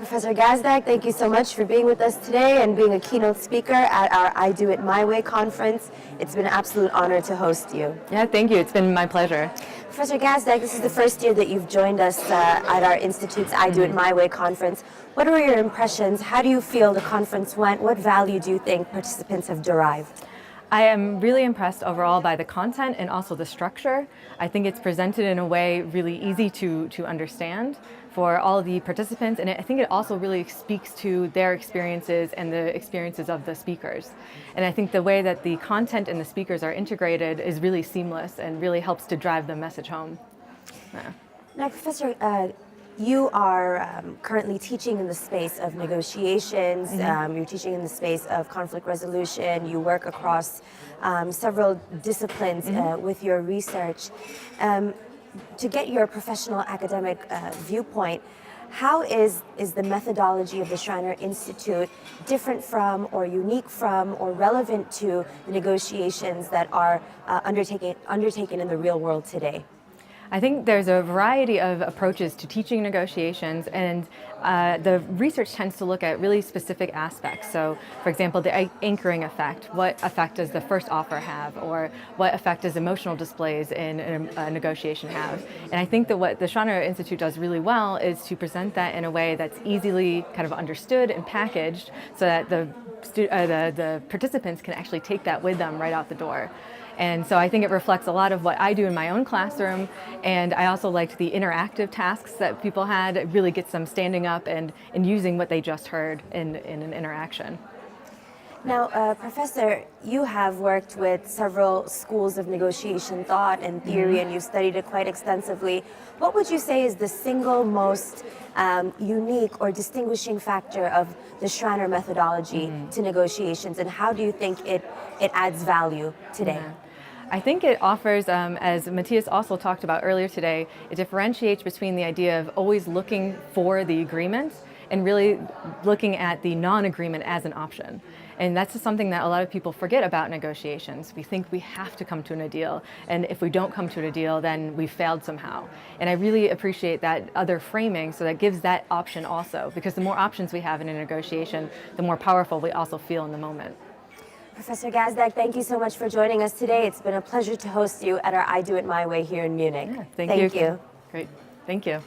Professor Gazdag, thank you so much for being with us today and being a keynote speaker at our I Do It My Way conference. It's been an absolute honor to host you. Yeah, thank you. It's been my pleasure. Professor Gazdag, this is the first year that you've joined us at our Institute's I Do It My Way conference. What were your impressions? How do you feel the conference went? What value do you think participants have derived? I am really impressed overall by the content and also the structure. I think it's presented in a way really easy to understand for all of the participants, and I think it also really speaks to their experiences and the experiences of the speakers. And I think the way that the content and the speakers are integrated is really seamless and really helps to drive the message home. Yeah. Now, Professor, you are currently teaching in the space of negotiations, you're teaching in the space of conflict resolution, you work across several disciplines with your research. To get your professional academic viewpoint, how is the methodology of the Schranner Institute different from or unique from or relevant to the negotiations that are undertaken in the real world today? I think there's a variety of approaches to teaching negotiations, and the research tends to look at really specific aspects. So, for example, the anchoring effect. What effect does the first offer have, or what effect does emotional displays in a negotiation have? And I think that what the Schranner Institute does really well is to present that in a way that's easily kind of understood and packaged so that the participants can actually take that with them right out the door. And so I think it reflects a lot of what I do in my own classroom, and I also liked the interactive tasks that people had. It really gets them standing up and using what they just heard in an interaction. Now, Professor, you have worked with several schools of negotiation thought and theory, and you've studied it quite extensively. What would you say is the single most unique or distinguishing factor of the Schranner methodology to negotiations, and how do you think it adds value today? Yeah. I think it offers, as Matthias also talked about earlier today, it differentiates between the idea of always looking for the agreement and really looking at the non-agreement as an option. And that's just something that a lot of people forget about negotiations. We think we have to come to a deal, and if we don't come to a deal, then we failed somehow. And I really appreciate that other framing, so that gives that option also, because the more options we have in a negotiation, the more powerful we also feel in the moment. Professor Gazdag, thank you so much for joining us today. It's been a pleasure to host you at our I Do It My Way here in Munich. Yeah, thank you. You. Great. Thank you.